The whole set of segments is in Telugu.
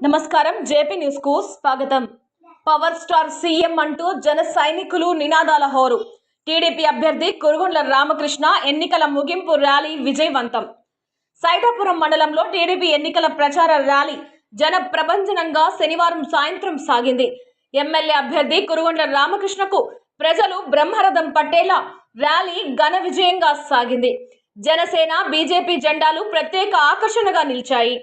నమస్కారం జేపీ న్యూస్ కు స్వాగతం। పవర్ స్టార్ సీఎం అంటూ జన సైనికులు నినాదాల హోరు। టీడీపీ అభ్యర్థి కురుగొండ్ల రామకృష్ణ ఎన్నికల ముగింపు ర్యాలీ విజయవంతం। సైదాపురం మండలంలో టీడీపీ ఎన్నికల ప్రచార ర్యాలీ జన ప్రభంజనంగా శనివారం సాయంత్రం సాగింది। ఎమ్మెల్యే అభ్యర్థి కురుగొండ్ల రామకృష్ణకు ప్రజలు బ్రహ్మరథం పట్టేలా ర్యాలీ ఘన విజయంగా సాగింది। జనసేన బీజేపీ జెండాలు ప్రత్యేక ఆకర్షణగా నిలిచాయి।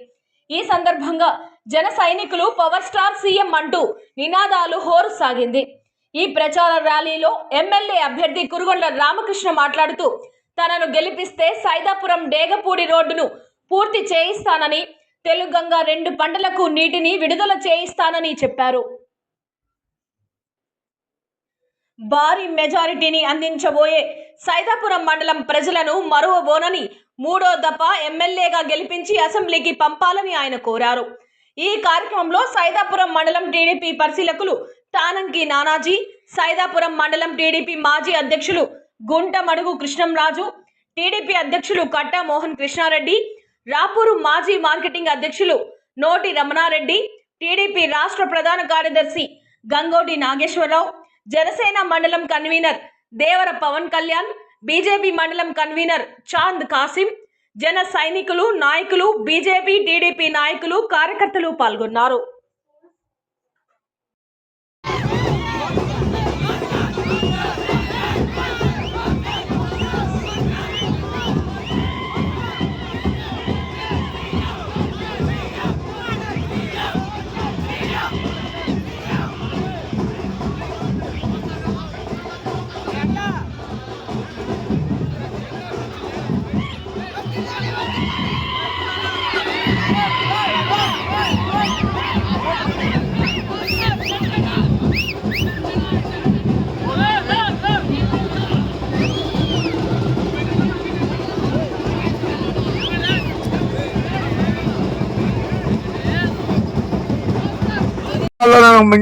ఈ సందర్భంగా జన సైనికులు పవర్ స్టార్ సీఎం అంటూ నినాదాలు హోరు సాగింది। ఈ ప్రచార ర్యాలీలో ఎమ్మెల్యే అభ్యర్థి కురుగొండ్ల రామకృష్ణ మాట్లాడుతూ తనను గెలిపిస్తే సైదాపురం డేగపూడి రోడ్డును పూర్తి చేయిస్తానని, తెలుగంగ 2 పంటలకు నీటిని విడుదల చేయిస్తానని చెప్పారు। భారీ మెజారిటీని అందించబోయే సైదాపురం మండలం ప్రజలను మరువబోనని, 3వ దఫా ఎమ్మెల్యేగా గెలిపించి అసెంబ్లీకి పంపాలని ఆయన కోరారు। ఈ కార్యక్రమంలో సైదాపురం మండలం టీడీపీ పరిశీలకులు తానంకి నానాజీ, సైదాపురం మండలం టీడీపీ మాజీ అధ్యక్షులు గుంటమడుగు కృష్ణంరాజు, టీడీపీ అధ్యక్షులు కట్ట మోహన్ కృష్ణారెడ్డి, రాపూరు మాజీ మార్కెటింగ్ అధ్యక్షులు నోటి రమణారెడ్డి, టీడీపీ రాష్ట్ర ప్రధాన కార్యదర్శి గంగోటి నాగేశ్వరరావు, జనసేన మండలం కన్వీనర్ దేవర పవన్ కళ్యాణ్, బీజేపీ మండలం కన్వీనర్ చాంద్ కాసిం, జన సైనికులు, నాయకులు, బీజేపీ టీడీపీ నాయకులు, కార్యకర్తలు పాల్గొన్నారు।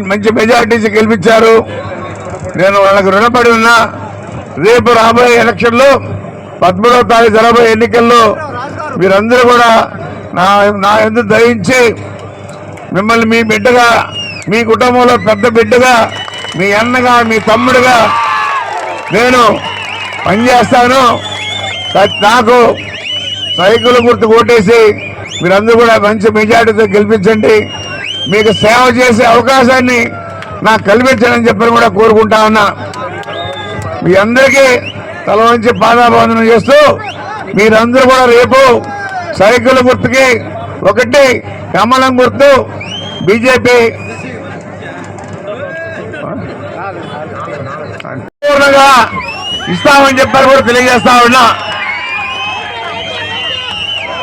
మంచి మెజారిటీస్ గెలిపించారు। నేను వాళ్ళకు రుణపడి ఉన్నా। రేపు రాబోయే ఎలక్షన్లో 13వ తారీఖు జరగబోయే ఎన్నికల్లో మీరందరూ కూడా నా ఎందుకు దయించి మిమ్మల్ని మీ బిడ్డగా, మీ కుటుంబంలో పెద్ద బిడ్డగా, మీ అన్నగా, మీ తమ్ముడుగా నేను పనిచేస్తాను। నాకు సైకిల్ గుర్తు ఓటేసి మీరందరూ కూడా మంచి మెజారిటీతో గెలిపించండి। మీకు సేవ చేసే అవకాశాన్ని నాకు కల్పించాలని చెప్పని కూడా కోరుకుంటా ఉన్నా। మీ అందరికీ తల వంచి పాదాభివందనం చేస్తూ మీరందరూ కూడా రేపు సైకిల్ గుర్తుకి 1 కమలం గుర్తు బీజేపీ పూర్ణంగా ఇస్తామని చెప్పారు కూడా తెలియజేస్తా ఉన్నా।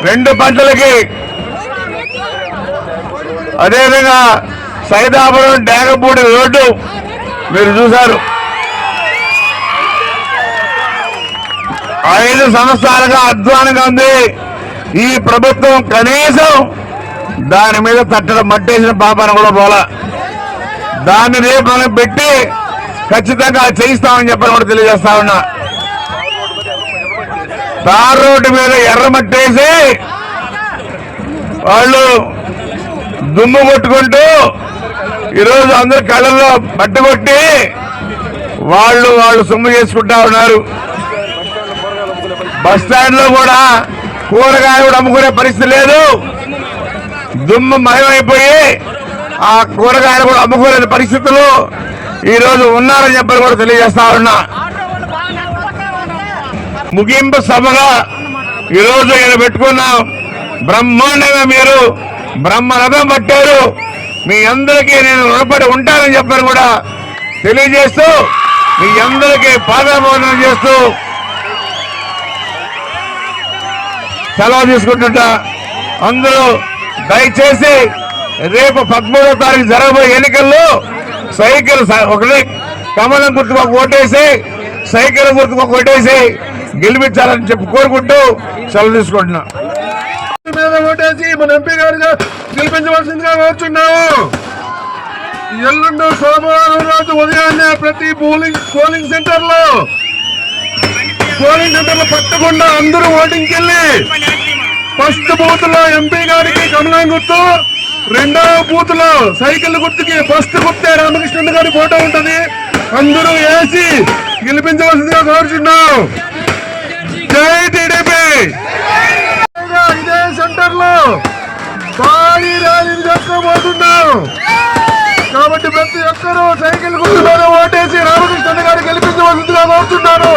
2 పంటలకి అదేవిధంగా సైదాపురం డేగపూడి రోడ్డు మీరు చూశారు। 5 సంవత్సరాలుగా అధ్వానంగా ఉంది ఈ ప్రభుత్వం। కనీసం దాని మీద తట్టడం మట్టేసిన పాపాన కూడా పోలా। దాన్ని రేపు మనం పెట్టి ఖచ్చితంగా చేయిస్తామని చెప్పని కూడా తెలియజేస్తా ఉన్నా। తార్ రోడ్డు మీద ఎర్రమట్టేసి వాళ్ళు దుమ్ము కొట్టుకుంటూ ఈరోజు అందరు కళ్ళల్లో పట్టుకొట్టి వాళ్ళు సొమ్ము చేసుకుంటా ఉన్నారు। బస్ స్టాండ్ లో కూడా కూరగాయలు కూడా అమ్ముకునే పరిస్థితి లేదు। దుమ్ము మయమైపోయి ఆ కూరగాయలు కూడా అమ్ముకోలేని పరిస్థితులు ఈరోజు ఉన్నారని చెప్పని కూడా తెలియజేస్తా ఉన్నా। ముగింపు సభగా ఈరోజు ఈయన పెట్టుకున్నాం। బ్రహ్మాండంగా మీరు బ్రహ్మరథం పట్టారు। మీ అందరికీ నేను రుణపడి ఉంటానని చెప్పని కూడా తెలియజేస్తూ మీ అందరికీ పాదాభివందనం చేస్తూ సెలవు తీసుకుంటుంటా। అందరూ దయచేసి రేపు 13వ తారీఖు జరగబోయే ఎన్నికల్లో సైకిల్ 1 కమలం గుర్తుకు ఓటేసి సైకిల్ గుర్తుకు ఓటేసి గెలిపించాలని చెప్పి కోరుకుంటూ సెలవు తీసుకుంటున్నా। ఓటేసి మన ఎంపీ గారిగా గెలిపించవలసిందిగా కోరుచున్నాము। ఎల్లుండి సోమవారం రోజు ఉదయాన్నే ప్రతి పోలింగ్ సెంటర్లో పట్టకుండా అందరూ ఓటింగ్కి వెళ్ళి ఫస్ట్ బూత్ లో ఎంపీ గారికి కమలం గుర్తు, రెండవ బూత్ లో సైకిల్ గుర్తుకి ఫస్ట్ గుర్తే రామకృష్ణ గారి ఫోటో ఉంటది. అందరూ వేసి గెలిపించవలసిందిగా కోరుచున్నాం. జై టీడీపీ. ఇదే సెంటర్ లో భారీ ర్యాలీని చేసుకోబోతున్నాం కాబట్టి ప్రతి ఒక్కరూ సైకిల్ గుర్తు మీద ఓటేసి రామకృష్ణ గారు గెలిపించవలసిందిగా కోరుతున్నాను.